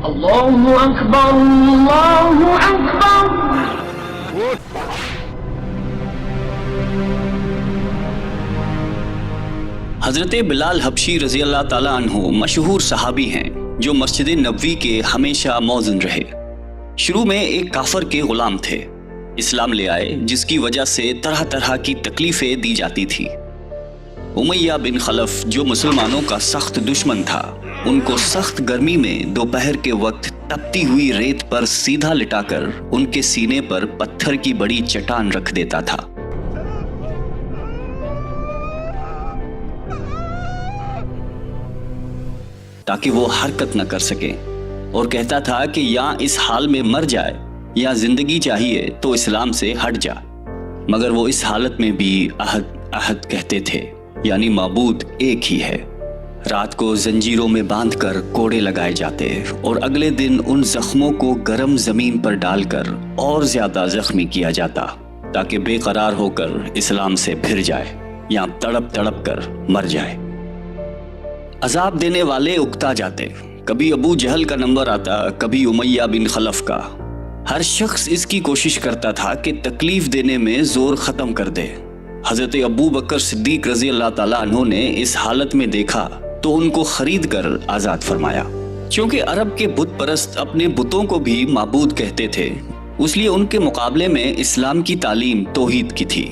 اللہ اکبر اللہ اکبر۔ حضرت بلال حبشی رضی اللہ تعالیٰ عنہ مشہور صحابی ہیں جو مسجد نبوی کے ہمیشہ موذن رہے۔ شروع میں ایک کافر کے غلام تھے، اسلام لے آئے جس کی وجہ سے طرح طرح کی تکلیفیں دی جاتی تھی۔ امیہ بن خلف جو مسلمانوں کا سخت دشمن تھا، ان کو سخت گرمی میں دوپہر کے وقت تپتی ہوئی ریت پر سیدھا لٹا کر ان کے سینے پر پتھر کی بڑی چٹان رکھ دیتا تھا۔ تاکہ وہ حرکت نہ کر سکے، اور کہتا تھا کہ یا اس حال میں مر جائے یا زندگی چاہیے تو اسلام سے ہٹ جا۔ مگر وہ اس حالت میں بھی احد کہتے تھے، یعنی معبود ایک ہی ہے۔ رات کو زنجیروں میں باندھ کر کوڑے لگائے جاتے اور اگلے دن ان زخموں کو گرم زمین پر ڈال کر اور زیادہ زخمی کیا جاتا تاکہ بے قرار ہو کر اسلام سے پھر جائے یا تڑپ تڑپ کر مر جائے۔ عذاب دینے والے اکتا جاتے، کبھی ابو جہل کا نمبر آتا، کبھی امیہ بن خلف کا۔ ہر شخص اس کی کوشش کرتا تھا کہ تکلیف دینے میں زور ختم کر دے۔ حضرت ابو بکر صدیق رضی اللہ تعالیٰ عنہ نے اس حالت میں دیکھا تو ان کو خرید کر آزاد فرمایا۔ چونکہ عرب کے بت پرست اپنے بتوں کو بھی معبود کہتے تھے، اس لیے ان کے مقابلے میں اسلام کی تعلیم توحید کی تھی،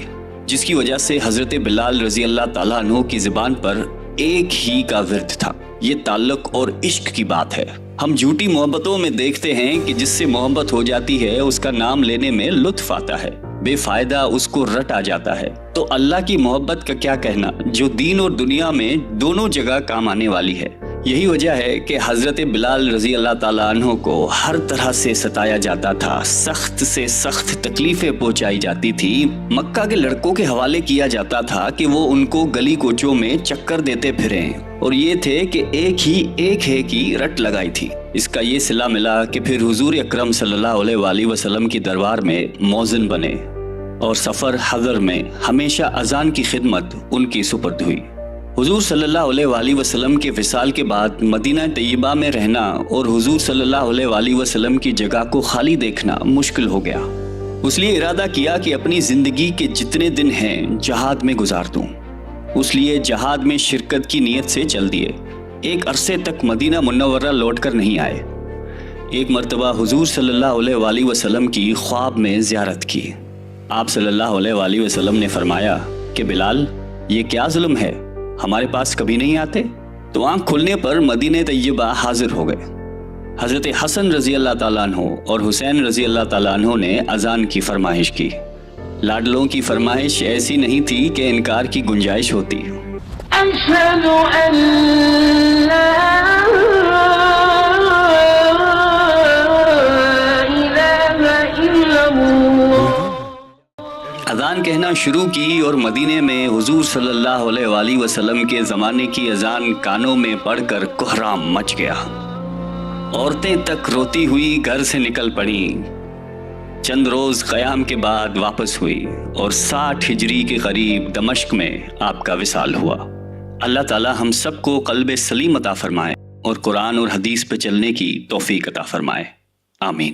جس کی وجہ سے حضرت بلال رضی اللہ تعالیٰ عنہ کی زبان پر ایک ہی کا ورد تھا۔ یہ تعلق اور عشق کی بات ہے۔ ہم جھوٹی محبتوں میں دیکھتے ہیں کہ جس سے محبت ہو جاتی ہے اس کا نام لینے میں لطف آتا ہے، بے فائدہ اس کو رٹ آ جاتا ہے۔ تو اللہ کی محبت کا کیا کہنا، جو دین اور دنیا میں دونوں جگہ کام آنے والی ہے۔ یہی وجہ ہے کہ حضرت بلال رضی اللہ تعالیٰ عنہ کو ہر طرح سے ستایا جاتا تھا، سخت سے سخت تکلیفیں پہنچائی جاتی تھی۔ مکہ کے لڑکوں کے حوالے کیا جاتا تھا کہ وہ ان کو گلی کوچوں میں چکر دیتے پھریں، اور یہ تھے کہ ایک ہے کی رٹ لگائی تھی۔ اس کا یہ صلہ ملا کہ پھر حضور اکرم صلی اللہ علیہ وآلہ وسلم کی دربار میں موذن بنے، اور سفر حضر میں ہمیشہ اذان کی خدمت ان کی سپرد ہوئی۔ حضور صلی اللہ علیہ وآلہ وسلم کے وصال کے بعد مدینہ طیبہ میں رہنا اور حضور صلی اللہ علیہ وآلہ وسلم کی جگہ کو خالی دیکھنا مشکل ہو گیا۔ اس لیے ارادہ کیا کہ اپنی زندگی کے جتنے دن ہیں جہاد میں گزار دوں۔ اس لیے جہاد میں شرکت کی نیت سے چل دیے۔ ایک عرصے تک مدینہ منورہ لوٹ کر نہیں آئے۔ ایک مرتبہ حضور صلی اللہ علیہ وآلہ وسلم کی خواب میں زیارت کی۔ آپ صلی اللہ علیہ وآلہ وسلم نے فرمایا کہ بلال، یہ کیا ظلم ہے، ہمارے پاس کبھی نہیں آتے؟ تو آنکھ کھلنے پر مدینہ طیبہ حاضر ہو گئے۔ حضرت حسن رضی اللہ تعالیٰ عنہ اور حسین رضی اللہ تعالیٰ عنہ نے اذان کی فرمائش کی۔ لاڈلوں کی فرمائش ایسی نہیں تھی کہ انکار کی گنجائش ہوتی۔ اشہد ان لا اذان کہنا شروع کی اور مدینے میں حضور صلی اللہ علیہ وآلہ وسلم کے زمانے کی اذان کانوں میں پڑھ کر کوہرام مچ گیا۔ عورتیں تک روتی ہوئی گھر سے نکل پڑیں۔ چند روز قیام کے بعد واپس ہوئی اور 60 ہجری کے قریب دمشق میں آپ کا وصال ہوا۔ اللہ تعالی ہم سب کو قلب سلیم عطا فرمائے اور قرآن اور حدیث پہ چلنے کی توفیق عطا فرمائے، آمین۔